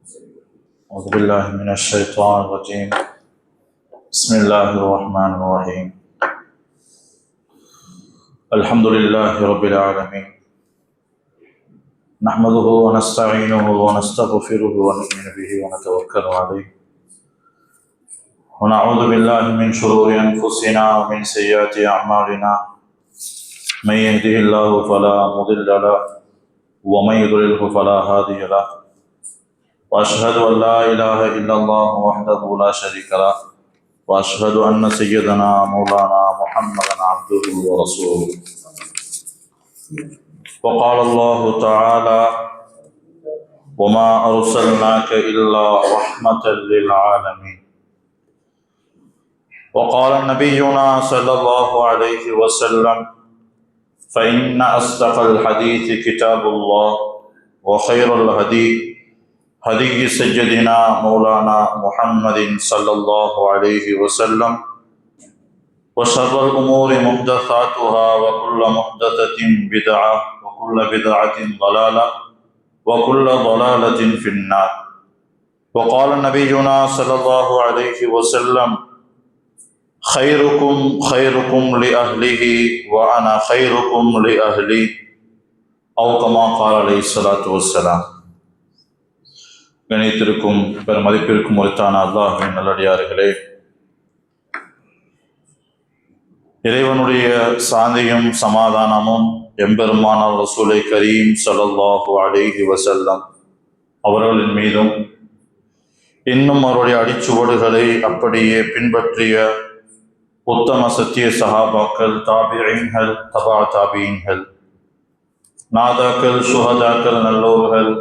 أعوذ بالله من الشيطان الرجيم. بسم الله الرحمن الرحيم. الحمد لله رب العالمين. نحمده ونستعينه ونستغفره ونؤمن به ونتوكل عليه. ونعوذ بالله من شرور أنفسنا ومن سيئات أعمالنا. من يهده الله فلا مضل له ومن يضلله فلا هادي له. وأشهد أن لا إله إلا الله وحده لا شريك له وأشهد أن سيدنا مولانا محمدا عبده ورسوله. وقال الله تعالى: وما أرسلناك إلا رحمة للعالمين. وقال نبينا صلى الله عليه وسلم: فإن أصدق الحديث كتاب الله وخير الهدي هدي سيدنا مولانا محمد صلى الله عليه وسلم وشر الأمور محدثاتها وكل محدثة بدعة وكل بدعة ضلالة وكل ضلالة في النار. وقال نبينا صلى الله عليه وسلم: خيركم خيركم لأهله وأنا خيركم لأهلي، أو كما قال عليه الصلاة والسلام. கணித்திருக்கும் பெருமதிப்பிற்கும் உரித்தான அல்லாஹ்வின் நல்லடியார்களே, இறைவனுடைய சாந்தியும் சமாதானமும் எம்பெருமானார் ரசூலை கரீம் ஸல்லல்லாஹு அலைஹி வஸல்லம் அவர்களின் மீதும் இன்னும் அவருடைய அடிச்சுவடுகளை அப்படியே பின்பற்றிய உத்தம சத்திய சஹாபாக்கள், தாபிஈன்கள், தபா தாபிஈன்கள், நாதாக்கள், சுஹதாக்கள், நல்லோர்கள்,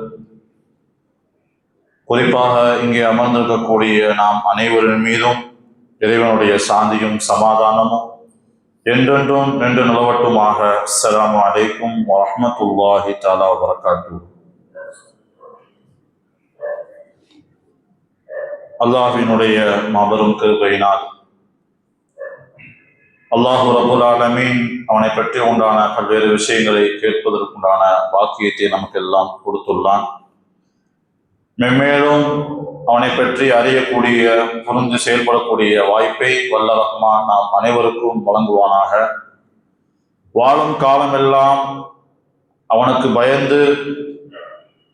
குறிப்பாக இங்கே அமர்ந்திருக்கக்கூடிய நாம் அனைவரின் மீதும் இறைவனுடைய சாந்தியும் சமாதானமும் என்றென்றும் நின்று நிலவட்டுமாக. அஸ்ஸலாமு அலைக்கும் வரஹ்மத்துல்லாஹி தஆலா வபரகாத்துஹு. அல்லாஹ்வினுடைய மாபெரும் கிருபையினால் அல்லாஹு ரப்புல் ஆலமீன் அவனை பற்றி உண்டான பல்வேறு விஷயங்களை கேட்பதற்குண்டான பாக்கியத்தை நமக்கெல்லாம் கொடுத்துள்ளான். மென்மேலும் அவனை பற்றி அறியக்கூடிய, புரிந்து செயல்படக்கூடிய வாய்ப்பை வல்ல ரஹ்மான் நாம் அனைவருக்கும் வழங்குவானாக. வாழும் காலமெல்லாம் அவனுக்கு பயந்து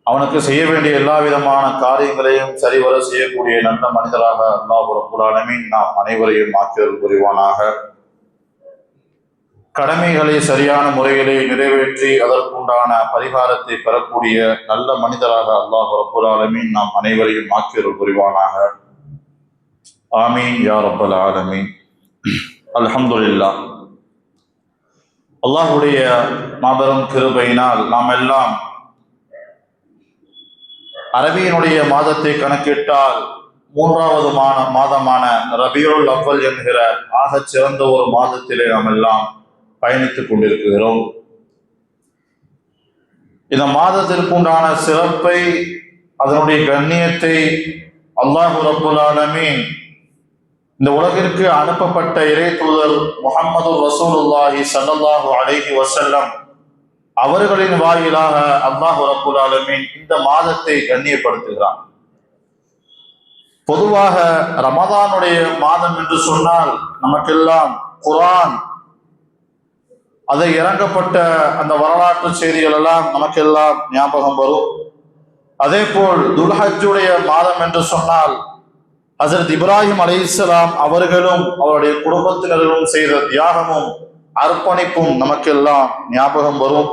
அவனுக்கு செய்ய வேண்டிய எல்லா விதமான காரியங்களையும் சரிவர செய்யக்கூடிய நல்ல மனிதராக அல்லாஹ் ரப்புல் ஆலமீன் நாம் அனைவரையும் ஆக்கியருள் புரிவானாக. கடமைகளை சரியான முறைகளை நிறைவேற்றி அதற்குண்டான பரிகாரத்தை பெறக்கூடிய நல்ல மனிதராக அல்லாஹ் ரப்புல் ஆலமீன் நாம் அனைவரையும் ஆக்கியருள் புரிவானாக. ஆமீன் யா ரப்பல் ஆலமீன். அல்ஹம்துலில்லாஹ். அல்லாஹ்வுடைய மாபெரும் கிருபையினால் நாம் எல்லாம் அரபியினுடைய மாதத்தை கணக்கிட்டால் மூன்றாவது மாதமான ரபியுல் அவ்வல் என்கிற ஆகச் சிறந்த ஒரு மாதத்திலே நாம் எல்லாம் பயணித்துக் கொண்டிருக்கிறோம். இந்த மாதத்திற்குண்டான சிறப்பை, அதனுடைய கண்ணியத்தை அல்லாஹ் ரப்புல் ஆலமீன் இந்த உலகிற்கு அனுப்பப்பட்ட இறை தூதர் முஹம்மது ரசூலுல்லாஹி ஸல்லல்லாஹு அலைஹி வஸல்லம் அவர்களின் வாயிலாக அல்லாஹ் ரப்புல் ஆலமீன் இந்த மாதத்தை கண்ணியப்படுத்துகிறான். பொதுவாக ரமதானுடைய மாதம் என்று சொன்னால் நமக்கெல்லாம் குர்ஆன், அதை இறங்கப்பட்ட அந்த வரலாற்று செய்திகள் எல்லாம் நமக்கெல்லாம் ஞாபகம் வரும். அதே போல் துல்ஹஜ்ஜுடைய மாதம் என்று சொன்னால் ஹஸரத் இப்ராஹிம் அலைஹிஸ்ஸலாம் அவர்களும் அவருடைய குடும்பத்தினர்களும் செய்த தியாகமும் அர்ப்பணிப்பும் நமக்கெல்லாம் ஞாபகம் வரும்.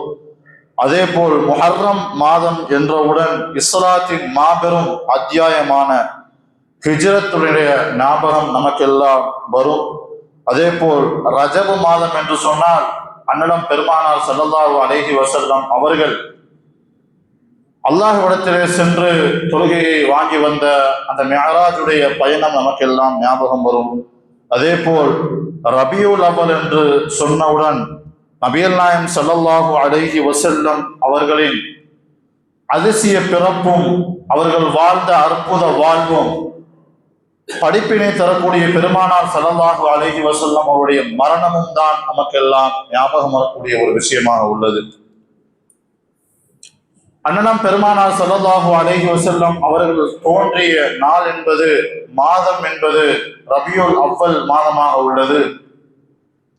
அதே போல் முஹர்ரம் மாதம் என்றவுடன் இஸ்லாத்தின் மாபெரும் அத்தியாயமான ஹிஜ்ரத்துடைய ஞாபகம் நமக்கெல்லாம் வரும். அதே போல் ரஜபு மாதம் என்று சொன்னால் அன்னலம் பெருமானார் ஸல்லல்லாஹு அலைஹி வஸல்லம் அவர்கள் அல்லாஹ்விடத்திலே சென்று தொழுகையை வாங்கி வந்த அந்த மிஅராஜுடைய பயணம் நமக்கெல்லாம் ஞாபகம் வரும். அதே போல் ரபியுல் அவ்வல் என்று சொன்னவுடன் நபிகள் நாயகம் ஸல்லல்லாஹு அலைஹி வஸல்லம் அவர்களின் அதிசய பிறப்பும், அவர்கள் வாழ்ந்த அற்புத வாழ்வும், படிப்பினை தரக்கூடிய பெருமானார் ஸல்லல்லாஹு அலைஹி வஸல்லம் அவருடைய மரணமும் தான் நமக்கெல்லாம் ஞாபகம் வரக்கூடிய ஒரு விஷயமாக உள்ளது. அண்ணனம் பெருமானார் ஸல்லல்லாஹு அலைஹி வஸல்லம் அவர்கள் தோன்றிய நாள் என்பது, மாதம் என்பது ரபியுல் அவ்வல் மாதமாக உள்ளது.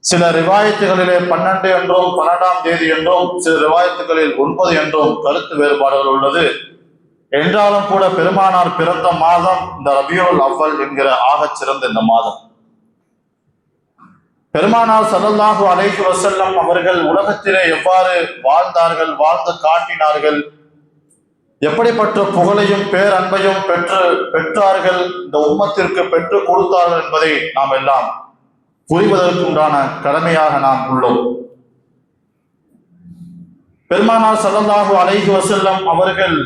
சில ரிவாயத்துகளிலே 12 என்றும் 12ஆம் தேதி என்றும், சில ரிவாயத்துகளில் 9 என்றும் கருத்து வேறுபாடுகள் உள்ளது. என்றாலும் கூட பெருமானார் பிறந்த மாதம் இந்த ரபியுல் அவ்வல் என்கிற ஆகச் சிறந்த இந்த மாதம். பெருமானார் ஸல்லல்லாஹு அலைஹி வஸல்லம் அவர்கள் உலகத்திலே எவ்வாறு வாழ்ந்தார்கள், வாழ்ந்து காட்டினார்கள், எப்படிப்பட்ட புகழையும் பேரன்பையும் பெற்றார்கள், இந்த உம்மத்திற்கு பெற்றுக் கொடுத்தார்கள் என்பதை நாம் எல்லாம் புரிவதற்குண்டான கடமையாக நாம் உள்ளோம். பெருமானார் ஸல்லல்லாஹு அலைஹி வஸல்லம் அவர்கள்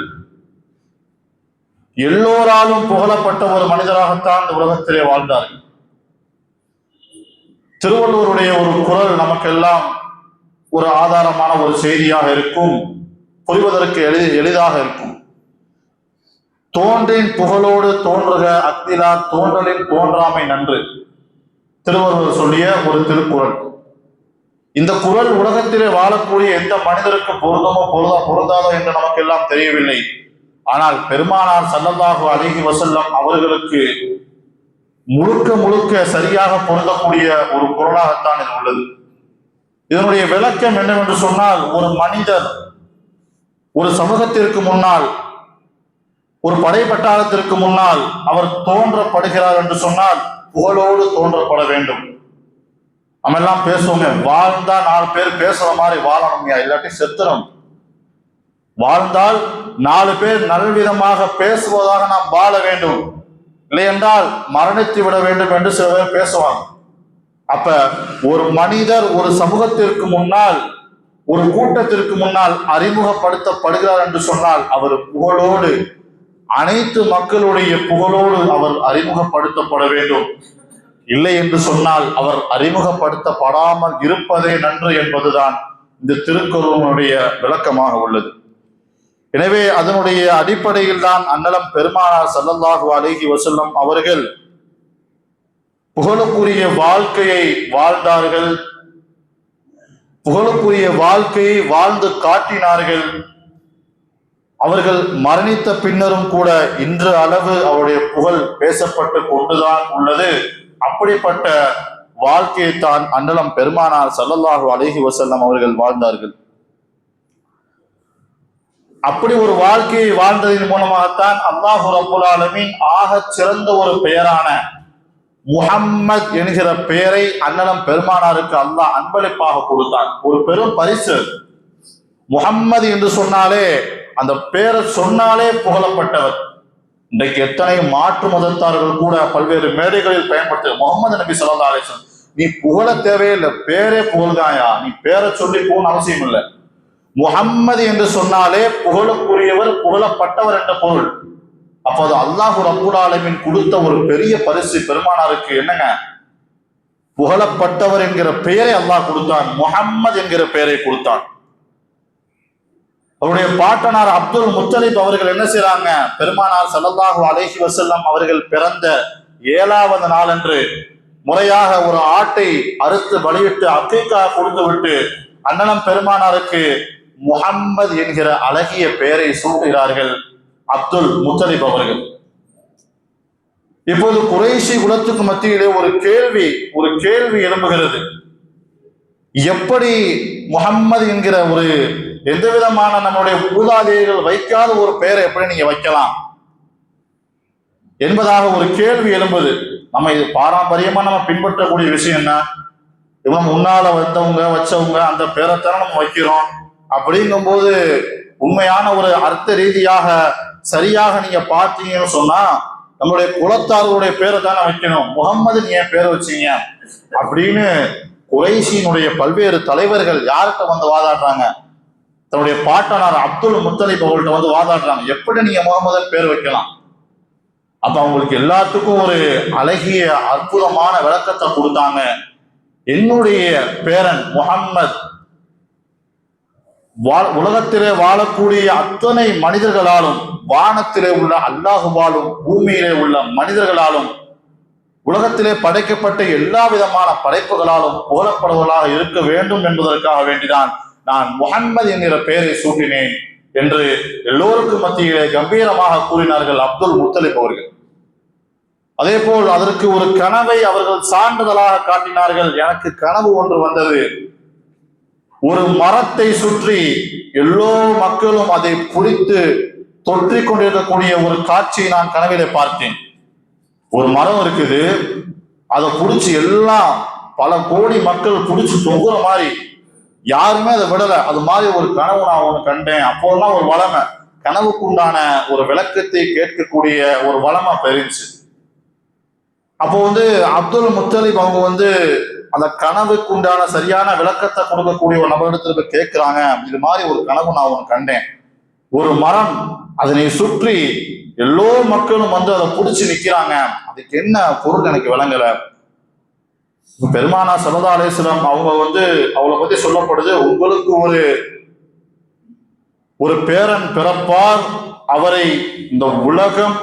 எல்லோராலும் புகழப்பட்ட ஒரு மனிதராகத்தான் இந்த உலகத்திலே வாழ்ந்தார்கள். திருவள்ளுவருடைய ஒரு குரல் நமக்கெல்லாம் ஒரு ஆதாரமான ஒரு செய்தியாக இருக்கும், புரிவதற்கு எளிதாக இருக்கும். தோன்றின் புகழோடு தோன்றுக அக்திலா தோன்றலின் தோன்றாமை நன்று, திருவள்ளுவர் சொல்லிய ஒரு திருக்குறள். இந்த குறள் உலகத்திலே வாழக்கூடிய எந்த மனிதருக்கு பொருந்தமோ பொருந்தாதோ என்று நமக்கெல்லாம் தெரியவில்லை. ஆனால் பெருமானார் ஸல்லல்லாஹு அலைஹி வஸல்லம் அவர்களுக்கு முழுக்க முழுக்க சரியாக பொருந்தக்கூடிய ஒரு குறளாகத்தான் இது உள்ளது. இதனுடைய விளக்கம் என்னவென்று சொன்னால், ஒரு மனிதர் ஒரு சமூகத்திற்கு முன்னால், ஒரு படைப்பட்டாளத்திற்கு முன்னால் அவர் தோன்றப்படுகிறார் என்று சொன்னால் புகழோடு தோன்றப்பட வேண்டும். நம்ம எல்லாம் பேசுவோமே, வாழ்ந்தா 4 பேர் பேசுற மாதிரி வாழணும்யா, இல்லாட்டி செத்துறோம். வாழ்ந்தால் 4 பேர் நல்விதமாக பேசுவதாக நாம் வாழ வேண்டும், இல்லை என்றால் மரணித்து விட வேண்டும் என்று சில பேர் பேசுவாங்க. அப்ப ஒரு மனிதர் ஒரு சமூகத்திற்கு முன்னால், ஒரு கூட்டத்திற்கு முன்னால் அறிமுகப்படுத்தப்படுகிறார் என்று சொன்னால் அவர் புகழோடு, அனைத்து மக்களுடைய புகழோடு அவர் அறிமுகப்படுத்தப்பட வேண்டும். இல்லை என்று சொன்னால் அவர் அறிமுகப்படுத்தப்படாமல் இருப்பதே நன்று என்பதுதான் இந்த திருக்குறளுடைய விளக்கமாக உள்ளது. எனவே அதனுடைய அடிப்படையில் தான் அண்ணலம் பெருமானார் ஸல்லல்லாஹு அலைஹி வஸல்லம் அவர்கள் புகழுக்குரிய வாழ்க்கையை வாழ்ந்தார்கள், புகழுக்குரிய வாழ்க்கையை வாழ்ந்து காட்டினார்கள். அவர்கள் மரணித்த பின்னரும் கூட இன்று அளவு அவருடைய புகழ் பேசப்பட்டு கொண்டுதான் உள்ளது. அப்படிப்பட்ட வாழ்க்கையை தான் அண்ணலம் பெருமானார் ஸல்லல்லாஹு அலைஹி வஸல்லம் அவர்கள் வாழ்ந்தார்கள். அப்படி ஒரு வாழ்க்கையை வாழ்ந்ததின் மூலமாகத்தான் அல்லாஹ் ரப்புல் ஆலமீன் ஆகச் சிறந்த ஒரு பெயரான முஹம்மத் என்கிற பெயரை அண்ணலம் பெருமானாருக்கு அல்லாஹ் அன்பளிப்பாக கொடுத்தான். ஒரு பெரும் பரிசு. முஹம்மது என்று சொன்னாலே, அந்த பெயரை சொன்னாலே புகழப்பட்டவர். இன்றைக்கு எத்தனை மாற்று மதத்தார்கள் கூட பல்வேறு மேடைகளில் பயன்படுத்த, முகமது நபி ஸல்லல்லாஹு அலைஹி வஸல்லம், நீ புகழ தேவையில்லை, பேரே புகழ்தாயா, நீ பேரை சொல்லி போகணும்னு அவசியம் இல்லை. முஹம்மது என்று சொன்னாலே புகழுக்குரியவர், புகழப்பட்டவர் என்ற பொருள். அப்போது அல்லாஹ் ரப்புல் ஆலமீன் கொடுத்த ஒரு பெரிய பரிசு பெருமானாருக்கு என்னங்க, புகழப்பட்டவர் என்கிற பெயரை அல்லாஹ் கொடுத்தான், முஹம்மது என்கிற பெயரை கொடுத்தான். அவருடைய பாட்டனார் அப்துல் முத்தலிப் அவர்கள் என்ன செய்றாங்க, பெருமானார் ஸல்லல்லாஹு அலைஹி வஸல்லம் அவர்கள் பிறந்த 7வது நாள் அன்று முறையாக ஒரு ஆட்டை அறுத்து பலியிட்டு அக்கீகா கொடுத்து விட்டு அண்ணலம் பெருமானாருக்கு முஹம்மது என்கிற அழகிய பெயரை சூட்டுகிறார்கள் அப்துல் முத்தலிப் அவர்கள். இப்போது குறைஷி குலத்துக்கு மத்தியிலே ஒரு கேள்வி எழும்புகிறது. எப்படி முஹம்மது என்கிற ஒரு எந்த விதமான நம்முடைய மூதாதையர்கள் வைக்காத ஒரு பெயரை எப்படி நீங்க வைக்கலாம் என்பதாக ஒரு கேள்வி எழும்புது. நம்ம இது பாரம்பரியமா நம்ம பின்பற்றக்கூடிய விஷயம் என்ன, இவங்க முன்னால வந்தவங்க வச்சவங்க அந்த பேரைத்தான நம்ம வைக்கிறோம். அப்படிங்கும் போது உண்மையான ஒரு அர்த்த ரீதியாக சரியாக நீங்க பார்த்தீங்கன்னு சொன்னா நம்மளுடைய குலத்தார்களுடைய பேரை தானே வைக்கணும், முகம்மது நீ ஏன் பேரை வச்சீங்க அப்படின்னு குறைஷியினுடைய பல்வேறு தலைவர்கள் யார்கிட்ட வந்து வாதாடுறாங்க, தன்னுடைய பாட்டனார் அப்துல் முத்தலிப் அவர்கள்ட்ட வந்து வாதாடுறாங்க, எப்படி நீங்க முகமது பேர் வைக்கலாம். அப்ப அவங்களுக்கு எல்லாத்துக்கும் ஒரு அழகிய அற்புதமான விளக்கத்தை கொடுத்தாங்க. என்னுடைய பேரன் முஹம்மத் உலகத்திலே வாழக்கூடிய அத்தனை மனிதர்களாலும், வானத்திலே உள்ள அல்லாஹுவாலும் பூமியிலே உள்ள மனிதர்களாலும், உலகத்திலே படைக்கப்பட்ட எல்லா விதமான படைப்புகளாலும் புகழப்படுவதாக இருக்க வேண்டும் என்பதற்காக வேண்டிதான் நான் முஹம்மது என்கிற பெயரை சூட்டினேன். என்று எல்லோருக்கும் மத்தியிலே கம்பீரமாக கூறினார்கள் அப்துல் முத்தலிப் அவர்கள். அதே போல் அதற்கு ஒரு கனவை அவர்கள் சான்றிதழாக காட்டினார்கள். எனக்கு கனவு ஒன்று வந்தது. ஒரு மரத்தை சுற்றி எல்லோ மக்களும் அதை பிடித்து தொற்றிக் கொண்டிருக்கக்கூடிய ஒரு காட்சியை நான் கனவிலே பார்த்தேன். ஒரு மரம் இருக்குது, அதை பிடிச்சி எல்லாம் பல கோடி மக்கள் பிடிச்சி தொங்குற மாதிரி, யாருமே அதை விடல. அது மாதிரி ஒரு கனவு நான் ஒன்று கண்டேன். அப்போதான் ஒரு வளமை, கனவுக்கு உண்டான ஒரு விளக்கத்தை கேட்கக்கூடிய ஒரு வளமை பெருந்துச்சு. அப்போ அப்துல் முத்தலிப் அவங்க அந்த கனவுக்கு உண்டான சரியான விளக்கத்தை கொடுக்கக்கூடிய ஒரு நபரிடத்துல போய் கேட்கிறாங்க, இது மாதிரி ஒரு கனவு நான் ஒன்று கண்டேன். ஒரு மரம், அதனை சுற்றி எல்லோ மக்களும் அதை பிடிச்சி நிக்கிறாங்க, அதுக்கு என்ன பொருள் எனக்கு விளங்கல. பெருமானா ஸல்லல்லாஹு அலைஹி வஸல்லம் அவங்க அவளை பத்தி சொல்லப்படுது, உங்களுக்கு ஒரு பேரன் பிறப்பார், அவரை இந்த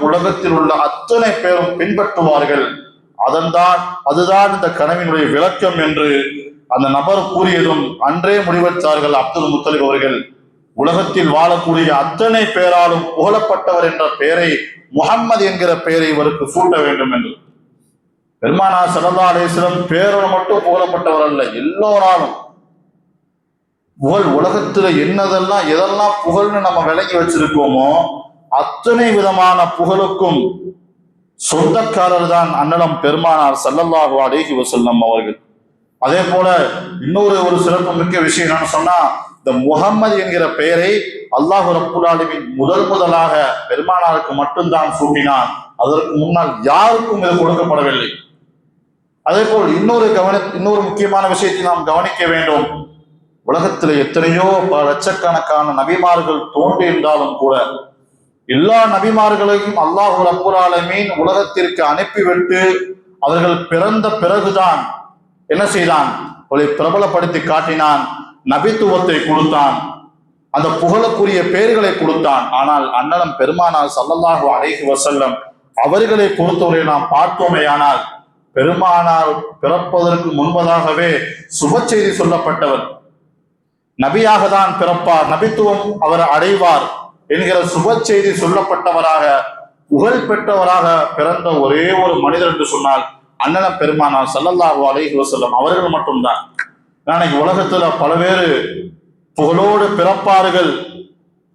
உலகத்தில் உள்ள அத்தனை பேரும் பின்பற்றுவார்கள், அதுதான் இந்த கனவினுடைய விளக்கம் என்று அந்த நபர் கூறியதும் அன்றே முடிவெடுத்தார்கள் அப்துல் முத்தலிப் அவர்கள். உலகத்தில் வாழக்கூடிய அத்தனை பேராலும் புகழப்பட்டவர் என்ற பெயரை, முஹம்மது என்கிற பெயரை இவருக்கு சூட்ட வேண்டும் என்று. பெருமானா ஸல்லல்லாஹு அலைஹி வஸல்லம் பேரோடு மட்டும் புகழப்பட்டவர் அல்ல, எல்லோராலும் புகழ். உலகத்துல எதெல்லாம் புகழ்னு நம்ம விளங்கி வச்சிருக்கோமோ அத்தனை விதமான புகழுக்கும் சொந்தக்காரர் தான் அண்ணலம் பெருமானார் ஸல்லல்லாஹு அலைஹி வஸல்லம் அவர்கள். அதே போல இன்னொரு சிறப்பு மிக்க விஷயம் என்னன்னு சொன்னா, இந்த முஹம்மது என்கிற பெயரை அல்லாஹ் ரப்புல் ஆலமீன் முதலாக பெருமானாருக்கு மட்டும்தான் சூட்டினான். அதற்கு முன்னால் யாருக்கும் இது கொடுக்கப்படவில்லை. அதே போல் இன்னொரு முக்கியமான விஷயத்தை நாம் கவனிக்க வேண்டும். உலகத்தில் எத்தனையோ பல லட்சக்கணக்கான நபிமார்கள் தோன்றியிருந்தாலும் கூட எல்லா நபிமார்களையும் அல்லாஹ் ரப்புல் ஆலமீன் உலகத்திற்கு அனுப்பிவிட்டு அவர்கள் பிறந்த பிறகுதான் என்ன செய்தான், அவளை பிரபலப்படுத்தி காட்டினான், நபித்துவத்தை கொடுத்தான், அந்த புகழுக்குரிய பெயர்களை கொடுத்தான். ஆனால் அண்ணலம் பெருமானார் ஸல்லல்லாஹு அலைஹி வஸல்லம் அவர்களை பொறுத்தவரை நாம் பார்த்தோமேயானால், பெருமானார் பிறப்பதற்கு முன்பதாகவே சுப செய்தி சொல்லப்பட்டவர், நபியாக தான் பிறப்பார், நபித்துவம் அவர் அடைவார் என்கிற சுப செய்தி சொல்லப்பட்டவராக, புகழ் பெற்றவராக பிறந்த ஒரே ஒரு மனிதர் என்று சொன்னால் அண்ணலம் பெருமானார் ஸல்லல்லாஹு அலைஹி வஸல்லம் அவர்கள் மட்டும்தான். இன்னைக்கு உலகத்துல பல பேர் புகழோடு பிறப்பார்கள்,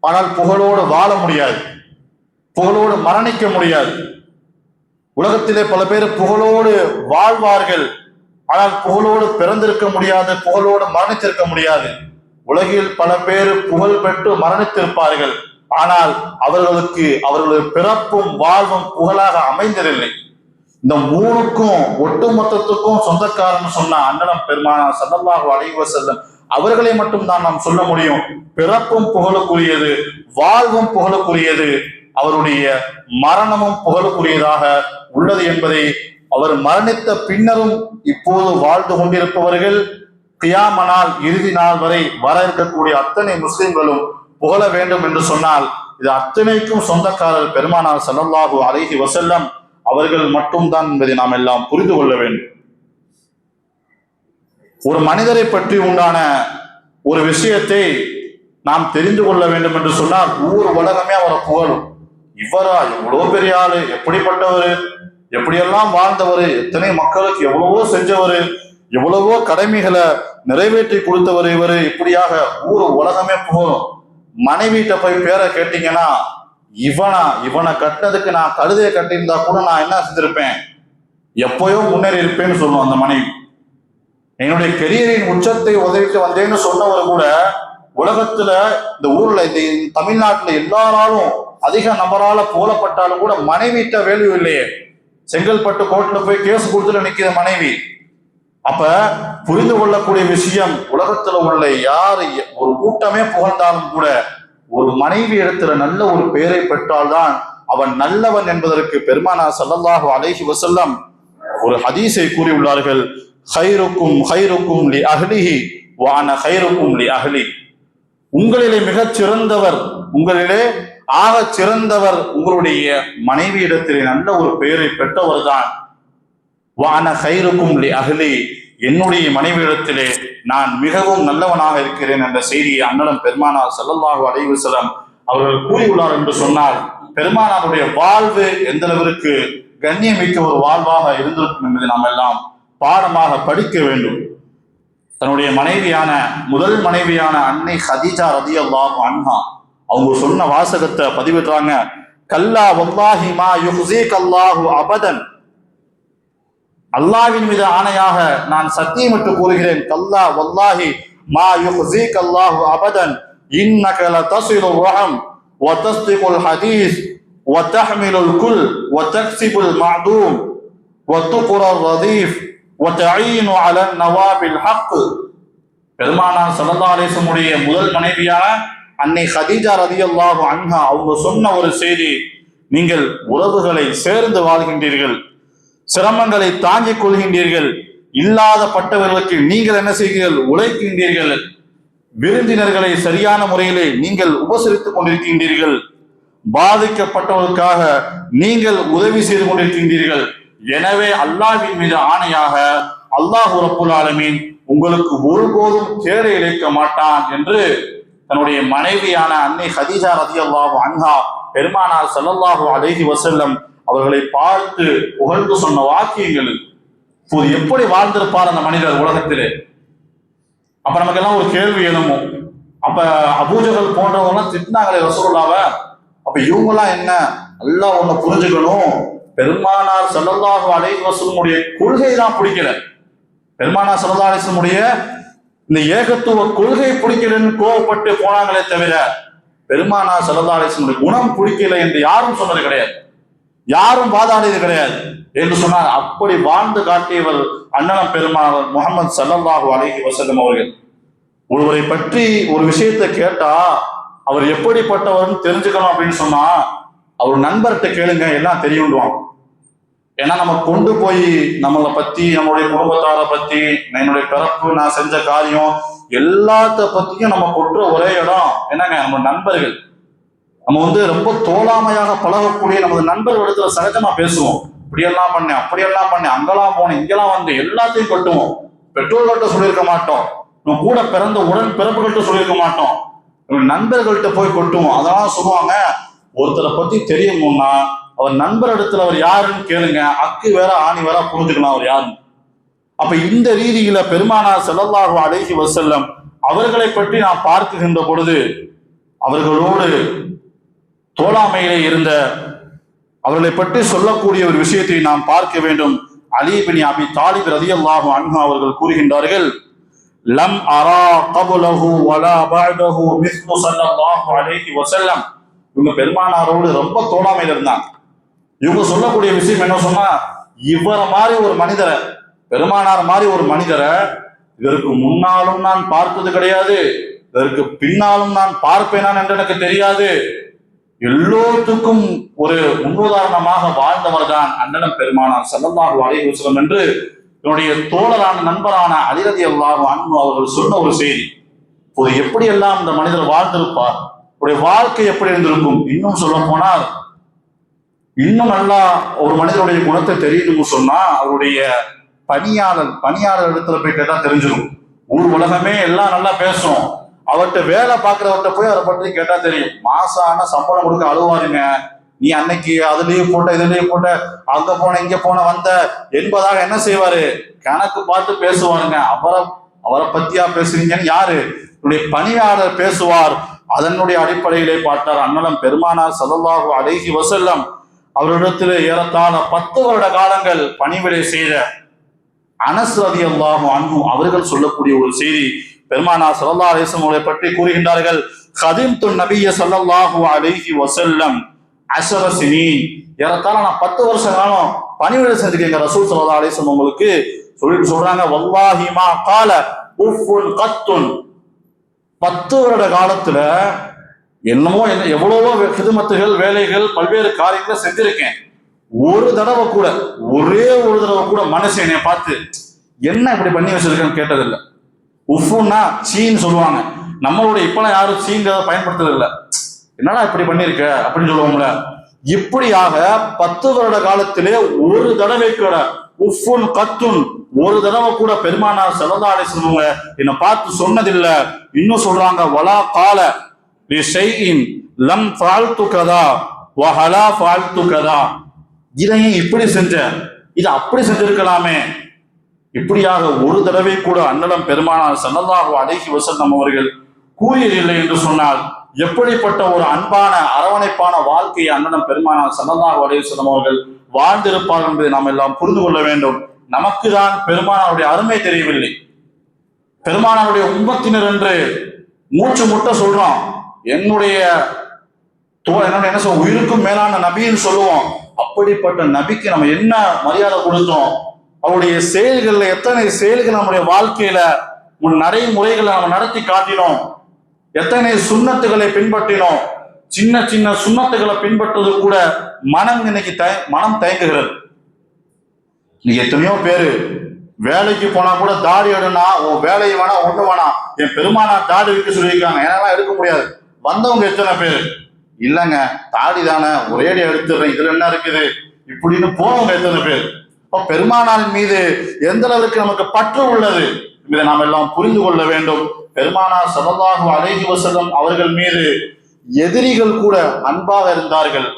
ஆனால் புகழோடு வாழ முடியாது, புகழோடு மரணிக்க முடியாது. உலகத்திலே பல பேர் புகழோடு வாழ்வார்கள், ஆனால் புகழோடு பிறந்திருக்க முடியாது, புகழோடு மரணித்திருக்க முடியாது. உலகில் பல பேர் புகழ் பெற்று மரணித்திருப்பார்கள், ஆனால் அவர்களது பிறப்பும் வாழ்வும் புகழாக அமைந்ததில்லை. இந்த மூணுக்கும் ஒட்டுமொத்தத்துக்கும் சொந்தக்காரன் சொன்ன அண்ணலம் பெருமானார் ஸல்லல்லாஹு அலைஹி வஸல்லம் அவர்களை மட்டும்தான் நாம் சொல்ல முடியும். பிறப்பும் புகழுக்குரியது, வாழ்வும் புகழுக்குரியது, அவருடைய மரணமும் புகழுக்குரியதாக உள்ளது என்பதை, அவர் மரணித்த பின்னரும் இப்போது வாழ்ந்து கொண்டிருப்பவர்கள், கியாம நாள் இறுதி நாள் வரை வர இருக்கக்கூடிய அத்தனை முஸ்லிம்களும் புகழ வேண்டும் என்று சொன்னால், இது அத்தனைக்கும் சொந்தக்காரர் பெருமானார் ஸல்லல்லாஹு அலைஹி வஸல்லம் அவர்கள் மட்டும்தான் என்பதை நாம் எல்லாம் புரிந்து கொள்ள வேண்டும். ஒரு மனிதரை பற்றி உண்டான ஒரு விஷயத்தை நாம் தெரிந்து கொள்ள வேண்டும் என்று சொன்னால், ஊர் உலகமே அவரை புகழும். இவரா, எவ்வளவு பெரிய ஆளு, எப்படிப்பட்டவர், எப்படியெல்லாம் வாழ்ந்தவர், எத்தனை மக்களுக்கு எவ்வளவோ செஞ்சவர், எவ்வளவோ கடமைகளை நிறைவேற்றி கொடுத்தவர் இவரு, இப்படியாக ஊர் உலகமே புகழும். மனைவிட்ட போய் பேரை கேட்டீங்கன்னா, இவனை கட்டினதுக்கு நான் கழுதையை கட்டியிருந்தா கூட நான் என்ன செஞ்சிருப்பேன், எப்பயோ முன்னேறி இருப்பேன்னு சொல்லுவோம் அந்த மனைவி. என்னுடைய கெரியரின் உச்சத்தை உதவிட்டு வந்தேன்னு சொன்னவர் கூட உலகத்துல, இந்த ஊர்ல, இந்த தமிழ்நாட்டுல எல்லாராலும் அதிக நபரால புகழப்பட்டாலும் கூட மனைவிட்ட வேல்யூ இல்லையே. செங்கல்பட்டு கோர்ட்ல போய் கேஸ் கொடுத்துட்டு நிக்கிற மனைவி. அப்ப புரிந்து கொள்ளக்கூடிய விஷயம், உலகத்துல உள்ள யாரு ஒரு கூட்டமே புகழ்ந்தாலும் கூட ஒரு மனைவி இடத்துல நல்ல ஒரு பெயரை பெற்றால்தான் அவன் நல்லவன் என்பதற்கு பெருமானார் ஸல்லல்லாஹு அலைஹி வஸல்லம் ஒரு ஹதீஸை கூறியுள்ளார்கள். ஹைருக்கும் ஹைருக்கும் லி அஹ்லிஹி வ அன ஹைருக்கும் லி அஹ்லி. உங்களிலே மிகச் சிறந்தவர், உங்களிலே ஆக சிறந்தவர் உங்களுடைய மனைவி இடத்திலே நல்ல ஒரு பெயரை பெற்றவர் தான். வ அன ஹைருக்கும் லி அஹ்லி, என்னுடைய மனைவியிடத்திலே நான் மிகவும் நல்லவனாக இருக்கிறேன் என்ற செய்தியை அண்ணலம் பெருமானார் ஸல்லல்லாஹு அலைஹி வஸல்லம் அவர்கள் கூறியுள்ளார் என்று சொன்னால் பெருமானாருடைய வாழ்வு எந்த அளவிற்கு கண்ணியமிக்க ஒரு வாழ்வாக இருந்திருக்கும் என்பதை நாம் எல்லாம் பாடமாக படிக்க வேண்டும். தன்னுடைய முதல் மனைவியான அன்னை ஹதீஜா ரலியல்லாஹு அன்ஹா அவங்க சொன்ன வாசகத்தை பதிவிடுறாங்க. கல்லா வல்லாஹி மா யுஹ்ஸீக அல்லாஹு அபதன், அல்லாஹ்வின் மீது ஆணையாக நான் சத்தியமிட்டு கூறுகிறேன், கல்லா வல்லாஹி மா யுஹ்ஸீக அல்லாஹு அபதன் இன்னக லதஸிலு ரஹம் வ தஸ்திகுல் ஹதீஸ் வ தஹ்மிலுல் குல் வ தக்ஸிபுல் மஅதூம் வ துக்ரர் ரதீஃப் வ தஈனு அலா நவாபில் ஹக். பெருமானார் ஸல்லல்லாஹு அலைஹி வஸல்லம் முதல் மனைவியான அன்னை ஹதீஜா ரலியல்லாஹு அன்ஹா அவங்க சொன்ன ஒரு செய்தி, நீங்கள் உறவுகளை சேர்ந்து வாழ்கின்றீர்கள், சிரமங்களை தாங்கிக் கொள்கின்றீர்கள், இல்லாத பட்டவர்களுக்கு நீங்கள் என்ன செய்கிறீர்கள், உழைக்கின்றீர்கள், விருந்தினர்களை சரியான முறையிலே நீங்கள் உபசரித்துக் கொண்டிருக்கின்றீர்கள், பாதிக்கப்பட்டவர்களுக்காக நீங்கள் உதவி செய்து கொண்டிருக்கின்றீர்கள். எனவே அல்லாஹ்வின் மீது ஆணையாக அல்லாஹ் ரப்புல் ஆலமீன் உங்களுக்கு ஒருபோதும் கேடு இழைக்க மாட்டான் என்று தன்னுடைய மனைவியான அன்னை ஹதீஜா ரலியல்லாஹு அன்ஹா பெருமானார் ஸல்லல்லாஹு அலைஹி வஸல்லம் அவர்களை பார்த்து புகழ்ந்து சொன்ன வாக்கியங்கள். எப்படி வாழ்ந்திருப்பார் அந்த மனிதர் உலகத்திலே? அப்ப நமக்கெல்லாம் ஒரு கேள்வி எழும்பும். அப்ப அபூஜஹல் போன்றவங்க எல்லாம் திட்டினாங்களே ரசூலுல்லாஹ்வை, அப்ப இவங்கெல்லாம் என்ன? அல்லாஹ் ஒண்ணு புரிஞ்சுக்கணும், பெருமானார் ஸல்லல்லாஹு அலைஹி வஸல்லமுடைய கொள்கை தான் பிடிக்கல, பெருமானார் ஸல்லல்லாஹு அலைஹி வஸல்லமுடைய இந்த ஏகத்துவ கொள்கை பிடிக்கலன்னு கோவப்பட்டு போனாங்களே தவிர பெருமானார் ஸல்லல்லாஹு அலைஹி வஸல்லம் குணம் பிடிக்கல என்று யாரும் சொன்னது கிடையாது, யாரும் வாதாடியது கிடையாது என்று சொன்னார். அப்படி வாழ்ந்து காட்டியவர் அண்ணலம் பெருமானார் முஹம்மது ஸல்லல்லாஹு அலைஹி வஸல்லம் அவர்கள். ஒருவரை பற்றி ஒரு விஷயத்தை கேட்டா அவர் எப்படிப்பட்டவர்னு தெரிஞ்சுக்கணும் அப்படின்னு சொன்னா அவர் நண்பர்கிட்ட கேளுங்க, எல்லாம் தெரியும்டுவாங்க. ஏன்னா நம்ம கொண்டு போய் நம்மளை பத்தி, நம்மளுடைய குடும்பத்தாரை பத்தி, என்னுடைய பிறப்பு, நான் செஞ்ச காரியம் எல்லாத்த பத்தியும் நம்ம கொட்டுற ஒரே இடம் என்னங்க, நம்ம நண்பர்கள். நம்ம ரொம்ப தோழாமையாக பழகக்கூடிய நமது நண்பர்கள் இடத்துல சகஜமா பேசுவோம். இப்படியெல்லாம் பண்ணேன், அப்படியெல்லாம் பண்ணேன், அங்கெல்லாம் போனேன், இங்கெல்லாம் வந்து எல்லாத்தையும் கொட்டுவோம். பெற்றோர்கள்ட்ட சொல்லியிருக்க மாட்டோம், நம்ம கூட பிறந்த உடன் பிறப்புகள்கிட்ட சொல்லியிருக்க மாட்டோம், நண்பர்கள்ட்ட போய் கொட்டுவோம். அதெல்லாம் சொல்லுவாங்க, ஒருத்தரை பத்தி தெரியணும்னா அவர் நண்பர் இடத்துல அவர் யாருன்னு கேளுங்க, அக்கு வேற ஆணி வேற புரிஞ்சுக்கலாம் அவர் யாருன்னு. அப்ப இந்த ரீதியில பெருமானார் ஸல்லல்லாஹு அலைஹி வஸல்லம் அவர்களை பற்றி நாம் பார்க்குகின்ற பொழுது அவர்களோடு தோழாமையிலே இருந்த அவர்களை பற்றி சொல்லக்கூடிய ஒரு விஷயத்தை நாம் பார்க்க வேண்டும். அலி இப்னு அபி தாலிப் ரலியல்லாஹு அன்ஹு அவர்கள் கூறுகின்றார்கள், லம் அரா கப்லஹு வலா பஅதஹு மிஸ்லு ஸல்லல்லாஹு அலைஹி வஸல்லம். இவங்க பெருமானாரோடு ரொம்ப தோழாமையில இருந்தாங்க. இவங்க சொல்லக்கூடிய விஷயம் என்ன சொன்னா, இவரை மாதிரி ஒரு மனிதரை, பெருமானார் மாதிரி ஒரு மனிதரை இதற்கு முன்னாலும் நான் பார்த்தது கிடையாது, இதற்கு பின்னாலும் நான் பார்ப்பேனான் என்று எனக்கு தெரியாது. எல்லோருக்கும் ஒரு முன்னுதாரணமாக வாழ்ந்தவர் தான் அண்ணலம் பெருமானார் ஸல்லல்லாஹு அலைஹி வஸல்லம் என்று என்னுடைய தோழரான நண்பரான அலி ரலியல்லாஹு அன்ஹு அவர்கள் சொன்ன ஒரு செய்தி. எப்படி எல்லாம் இந்த மனிதர் வாழ்ந்திருப்பார், அவருடைய வாழ்க்கை எப்படி இருந்திருக்கும். இன்னும் சொல்ல போனால், இன்னும் நல்லா ஒரு மனிதனுடைய குணத்தை தெரியணும்னு சொன்னா அவருடைய பணியாளர் இடத்துல போய் கேட்டா தெரிஞ்சிடும். ஊர் உலகமே எல்லாம் நல்லா பேசும், அவர்கிட்ட வேலை பார்க்கிறவர்கிட்ட போய் அவரை பற்றி கேட்டா தெரியும். மாசம் ஆனா சம்பளம் கொடுக்க அழுவாருங்க, நீ அன்னைக்கு அதுலயே போட்ட இதுலயே போட்ட, அங்க போன இங்க போன வந்த என்பதாக என்ன செய்வாரு, கணக்கு பார்த்து பேசுவாருங்க. அவரை பத்தியா பேசுறீங்கன்னு யாரு, பணியாளர் பேசுவார். அதனுடைய அடிப்படையிலே பார்த்தார் அண்ணலம் பெருமானார் ஸல்லல்லாஹு அலைஹி வஸல்லம் அவரிடத்திலே ஏறத்தாழ 10 வருட காலங்கள் பணிவிடை செய்த அனஸ் ரலியல்லாஹு அன்ஹு அவர்கள் சொல்லக்கூடிய ஒரு செய்தி. பெருமானார் ஸல்லல்லாஹு அலைஹி வஸல்லம் பற்றி கூறுகின்றார்கள், கதிம்து நபிய ஸல்லல்லாஹு அலைஹி வஸல்லம் 10 சினீன். ஏறத்தாழ நான் 10 வருஷ காலம் பணிவிடை செஞ்சிருக்கேங்க ரசூல் ஸல்லல்லாஹு அலைஹி வஸல்லம் உங்களுக்கு சொல்றாங்க. வல்லாஹி மா கால உஃபுன் கத்துன். 10 வருட காலத்துல எவ்வளவோ ஹிதுமத்துகள், வேலைகள், பல்வேறு காரியங்களை செஞ்சிருக்கேன். ஒரு தடவை கூட, ஒரே ஒரு தடவை கூட மனுஷன் என்னை பார்த்து என்ன இப்படி பண்ணி வச்சிருக்கேன்னு கேட்டதில்லை. உஃபுன்னா சீன்னு சொல்லுவாங்க, நம்மளுடைய இப்பெல்லாம் யாரும் சீங்கிறத பயன்படுத்துறது இல்லை. என்னடா இப்படி பண்ணிருக்க அப்படின்னு சொல்லுவோம்ல. இப்படியாக 10 வருட காலத்திலே ஒரு தடவை கூட உஃபுன் கத்துன், ஒரு தடவை கூட பெருமானார் ஸல்லல்லாஹு அலைஹி வஸல்லம் என்னை பார்த்து சொன்னதில்லை. இன்னும் சொல்றாங்க, வலா கால லிஷைஇன் லம் ஃபால்து கதா வஹலா ஃபால்து கதா, இதையும் இப்படி செஞ்ச, இது அப்படி செஞ்சிருக்கலாமே. இப்படியாக ஒரு தடவை கூட அன்னலம் பெருமானார் ஸல்லல்லாஹு அலைஹி வஸல்லம் அவர்கள் கூறியதில்லை என்று சொன்னால் எப்படிப்பட்ட ஒரு அன்பான அரவணைப்பான வாழ்க்கையை அன்னலம் பெருமானார் ஸல்லல்லாஹு அலைஹி வஸல்லம் அவர்கள் வாழ்ந்திருப்பார்கள் என்பதை நாம் எல்லாம் புரிந்து கொள்ள வேண்டும். நமக்கு தான் பெருமானாருடைய அருமை தெரியவில்லை. பெருமானாருடைய உம்மத்தினர் என்று மூச்சு முட்ட சொல்றோம். என்னுடைய என்ன சொல்ல, உயிருக்கும் மேலான நபின்னு சொல்லுவோம். அப்படிப்பட்ட நபிக்கு நம்ம என்ன மரியாதை கொடுத்தோம்? அவருடைய செயல்கள்ல எத்தனை செயல்கள் நம்முடைய வாழ்க்கையில நடைமுறைகளை நம்ம நடத்தி காட்டினோம்? எத்தனை சுண்ணத்துகளை பின்பற்றினோம்? சின்ன சின்ன சுண்ணத்துகளை பின்பற்றது கூட மனம் இன்னைக்கு மனம் தயங்குகிறது. இன்னைக்கு எத்தனையோ பேரு வேலைக்கு போனா கூட தாடி எடுனா, வேலையை வேணா ஒண்ணு வேணாம், என் பெருமானார் தாடி வைக்க சொல்லியிருக்காங்க, என்னால எடுக்க முடியாது. வந்தவங்க எத்தனை பேரு இல்லைங்க தாடி தானே ஒரேடி எடுத்துடுறேன், இதுல என்ன இருக்குது இப்படின்னு போனவங்க எத்தனை பேர்? இப்ப பெருமானாரின் மீது எந்த அளவுக்கு நமக்கு பற்று உள்ளது இதை நாம் எல்லாம் புரிந்து கொள்ள வேண்டும். பெருமானார் ஸல்லல்லாஹு அலைஹி வஸல்லம் அவர்கள் மீது எதிரிகள் கூட அன்பாக இருந்தார்கள்.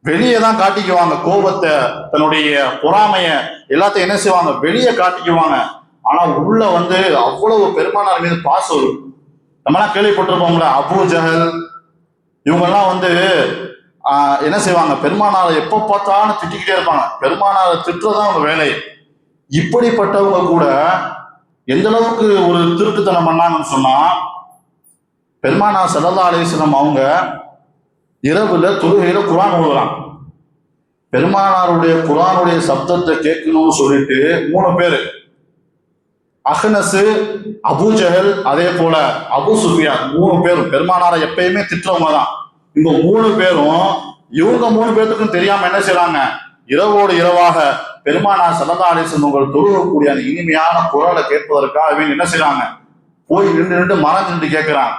வெளியே தான் காட்டிக்குவாங்க கோபத்தை, தன்னுடைய பொறாமைய எல்லாத்தையும் என்ன செய்வாங்க, வெளியே காட்டிக்குவாங்க. ஆனா உள்ள அவ்வளவு பெருமானார் மீது பாசம் இருக்கும். நம்மளாம் கேள்விப்பட்டிருப்போம்ல, அபூ ஜஹல் இவங்கெல்லாம் என்ன செய்வாங்க, பெருமானாரை எப்ப பார்த்தாலும் திட்டிக்கிட்டே இருப்பாங்க. பெருமானாரை திட்டுறதான் அவங்க வேலை. இப்படிப்பட்டவங்க கூட எந்த அளவுக்கு ஒரு திருட்டுத்தனம் பண்ணாங்கன்னு சொன்னா, பெருமானார் ஸல்லல்லாஹு அலைஹி வஸல்லம் அவங்க இரவுல தொழுகையில குர்ஆன் ஓதுறாங்க. பெருமானாருடைய குர்ஆனுடைய சப்தத்தை கேட்கணும்னு சொல்லிட்டு 3 பேரு, அஹ்னஸ், அபூ ஜஹல், அதே போல அபூ சுஃபியான், 3 பேரும் பெருமானாரை எப்பயுமே திட்டுறவங்க தான். இந்த 3 பேரும் இவங்க 3 பேர்த்துக்கும் தெரியாம என்ன செய்யறாங்க, இரவோடு இரவாக பெருமானார் ஸல்லல்லாஹு அலைஹி வஸல்லம் தொழுகக்கூடிய அந்த இனிமையான குரலை கேட்பதற்காக என்ன செய்யறாங்க, போய் நின்று மரம் நின்று கேட்கிறாங்க.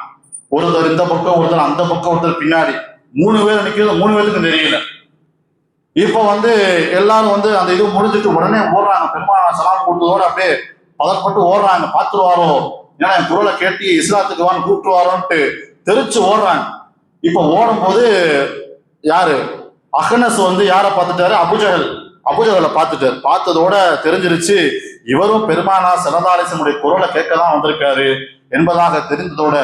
ஒருத்தர் இந்த பக்கம், ஒருத்தர் அந்த பக்கம், ஒருத்தர் பின்னாடி, 3 பேர் நிற்கிறது 3 பேருக்கும் தெரியல. இப்ப எல்லாரும் அந்த இது முடிஞ்சிட்டு உடனே ஓடுறாங்க. பெருமானார் சலாம் கொடுத்ததோட அப்படியே பதற்பட்டு ஓடுறாங்க, பார்த்துருவாரோ, ஏன்னா என் குரலை கேட்டு இஸ்லாத்துக்கு வான்னு கூப்பிட்டுருவாரோன்ட்டு தெரிச்சு ஓடுறாங்க. இப்ப ஓடும் போது யாரு, அஹ்னஸ் யாரை பார்த்துட்டாரு, அபூஜஹலை பார்த்துட்டாரு. பார்த்ததோட தெரிஞ்சிருச்சு இவரும் பெருமானார் ஸல்லல்லாஹு அலைஹி வஸல்லம் குரலை கேட்கதான் வந்திருக்காரு என்பதாக தெரிந்ததோட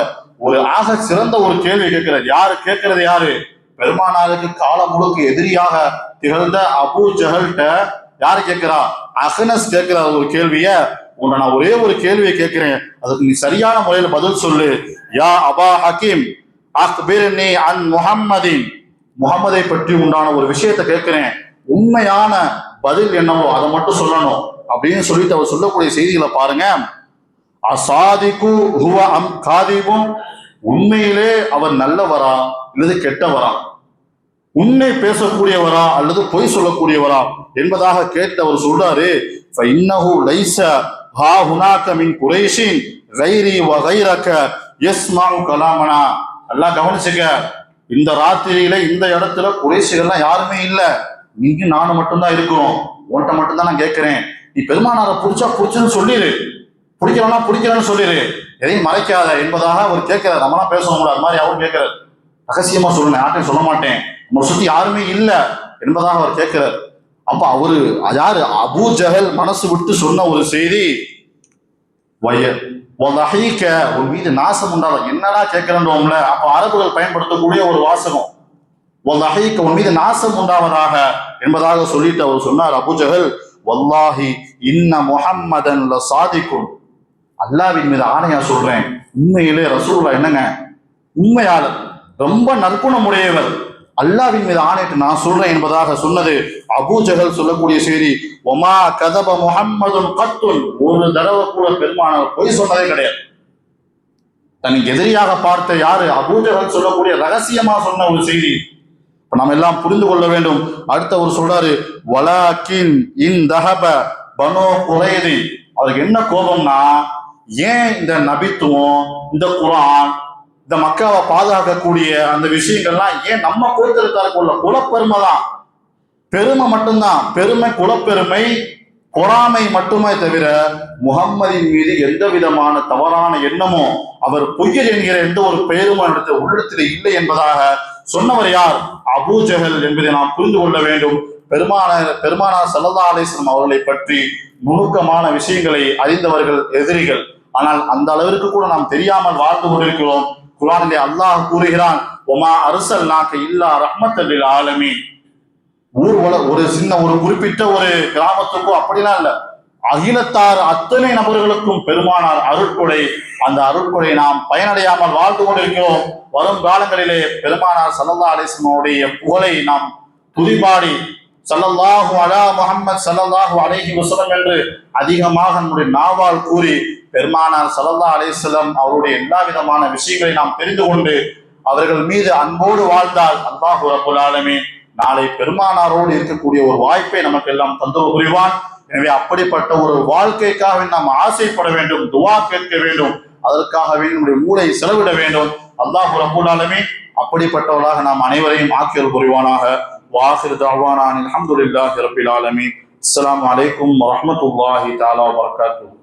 ஒரு ஆக சிறந்த ஒரு கேள்வி கேட்கிறார். யாரு கேட்கறது? யாரு? பெருமானாருக்கு காலம் முழுக்க எதிரியாக திகழ்ந்த அபூ ஜஹல்கிட்ட யாரு கேட்கிறா, அஹ்னஸ் கேட்கிறார் ஒரு கேள்விய. உன்னை நான் ஒரே ஒரு கேள்வியை கேட்கிறேன், அதுக்கு நீ சரியான முறையில பதில் சொல்லு. யா அபா ஹக்கீம் அக்பிர்னி அன் முஹம்மதின், முகமதை பற்றி உண்டான ஒரு விஷயத்தை கேட்கிறேன், உண்மையான பதில் என்னவோ அதை மட்டும் சொல்லணும் அப்படின்னு சொல்லிட்டு அவர் சொல்லக்கூடிய செய்திகளை பாருங்க. அசாதிகு ஹுவ அம் காதிபுன், உண்மையிலே அவர் நல்லவரா அல்லது கெட்டவரா, உண்மை பேசக்கூடியவரா அல்லது பொய் சொல்லக்கூடியவரா என்பதாக கேட்டு அவர் சொல்றாரு. ஃபஇன்னஹு லைஸ ஹா ஹுனாக மின் குரைஷின் கைரி வ கைரக யஸ்மஉ கலாமனா. எல்லாம் கவனிச்சுக்க, இந்த ராத்திரியில இந்த இடத்துல குறைஷிகள்லாம் யாருமே இல்லை, நீங்க நானும் மட்டும்தான் இருக்கிறோம், உன்கிட்ட மட்டும்தான் நான் கேட்கிறேன். நீ பெருமானாரை பிடிச்சா பிடிச்சுன்னு சொல்லிடு, பிடிக்கிறோம்னா பிடிக்கிறேன்னு சொல்லிடு, எதையும் மறைக்காத என்பதாக அவர் கேட்கிறார். நம்மளாம் பேச முடியாது, அது மாதிரி அவரும் கேட்கிறார். ரகசியமா சொல்லணும், யார்ட்டையும் சொல்ல மாட்டேன், நம்ம சுத்தி யாருமே இல்லை என்பதாக அவர் கேட்கிறார். அப்ப அவரு யாரு, அபூ ஜஹல் மனசு விட்டு சொன்ன ஒரு செய்தி, உன் மீது நாசம் உண்டாத. என்னடா கேட்கிறோம்ல, அப்ப அரபுகள் பயன்படுத்தக்கூடிய ஒரு வாசகம், உன் மீது நாசம் உண்டாவதாக என்பதாக சொல்லிட்டு அவர் சொன்னார். அபூ ஜஹல், வல்லாஹி இன்ன முஹம்மதன் லசாதிகுன், அல்லாஹ்வின் மீது ஆணையா சொல்றேன், உண்மையிலே ரசூலுல்லாஹ் என்னங்க உண்மையாளர், ரொம்ப நற்குணமுடையவர், அல்லாஹ்வின் மீது ஆணையிட்டு நான் சொல்றேன் என்பதாக சொன்னது. அபூ ஜஹல் சொல்லக்கூடிய செய்தி, ஒமா கதப முஹம்மதுன் கத்துன், ஒரு தடவை கூட பெருமானார் பொய் சொன்னதே கிடையாது. தனக்கு எதிரியாக பார்த்த யாரு, அபூ ஜஹல் சொல்லக்கூடிய ரகசியமா சொன்ன ஒரு செய்தி. நம்ம எல்லாம் புரிந்து கொள்ள வேண்டும். அடுத்த ஒரு சொல்றாரு, வலாக்கின் இன் தஹப பனோ குரைதி, அவருக்கு என்ன கோபம்னா, ஏன் இந்த நபித்துவம், இந்த குர்ஆன், இந்த மக்காவை பாதுகாக்கக்கூடிய அந்த விஷயங்கள்லாம் ஏன் நம்ம கோத்திரத்தாருக்கு உள்ள குலப்பெருமை தான், பெருமை மட்டும்தான், பெருமை குலப்பெருமை பொறாமை மட்டுமே தவிர முகம்மதின் மீது எந்த விதமான தவறான எண்ணமோ அவர் பொய்யர் என்கிற எந்த ஒரு பெயரும் உள்ளிடத்தில் இல்லை என்பதாக சொன்னவர் யார்? அபூ ஜஹல் என்பதை நாம் புரிந்து கொள்ள வேண்டும். பெருமானார் ஸல்லல்லாஹு அலைஹி வஸல்லம் அவர்களை பற்றி நுணுக்கமான விஷயங்களை அறிந்தவர்கள் எதிரிகள். ஆனால் அந்த அளவிற்கு கூட நாம் தெரியாமல் வாழ்ந்து கொண்டிருக்கிறோம். குர்ஆனிலே அல்லாஹ் கூறுகிறான், ஒமா அர்ஸல்நாக இல்லா ரஹ்மத்தல் லில் ஆலமீன். ஒரு சின்ன ஒரு குறிப்பிட்ட ஒரு கிராமத்துக்கும் அப்படிலாம் இல்ல, அகிலத்தார் அத்தனை நபர்களுக்கும் பெருமானார் அருட்கொடை. அந்த அருட்கொடை நாம் பயனடையாமல் வாழ்ந்து கொண்டிருக்கிறோம். வரும் காலங்களிலே பெருமானார் ஸல்லல்லாஹு அலைஹி வஸல்லம் உடைய புகழை நாம் துதிபாடி ஸல்லல்லாஹு அலா முஹம்மத் ஸல்லல்லாஹு அலைஹி வஸல்லம் என்று அதிகமாக நம்முடைய நாவால் கூறி பெருமானார் ஸல்லல்லாஹு அலைஹி வஸல்லம் அவருடைய எல்லா விதமான விஷயங்களை நாம் தெரிந்து கொண்டு அவர்கள் மீது அன்போடு வாழ்ந்தால் அல்லாஹ் ரப்பல் ஆலமீன் நாளை பெருமானாரோடு இருக்கக்கூடிய ஒரு வாய்ப்பை நமக்கு எல்லாம் தந்து புரிவான். எனவே அப்படிப்பட்ட ஒரு வாழ்க்கைக்காக நாம் ஆசைப்பட வேண்டும், துவா கேட்க வேண்டும், அதற்காகவே நம்முடைய மூளை செலவிட வேண்டும். அல்லாஹ் ரப்பல் ஆலமீன் அப்படிப்பட்டவர்களாக நாம் அனைவரையும் ஆக்கியல் புரிவானாக. வாஹிர் தஅவானா அல்ஹம்துலில்லாஹி ரப்பில் ஆலமீன். அஸ்ஸலாமு அலைக்கும் வரஹ்மத்துல்லாஹி தஆலா வபரகாத்துஹு.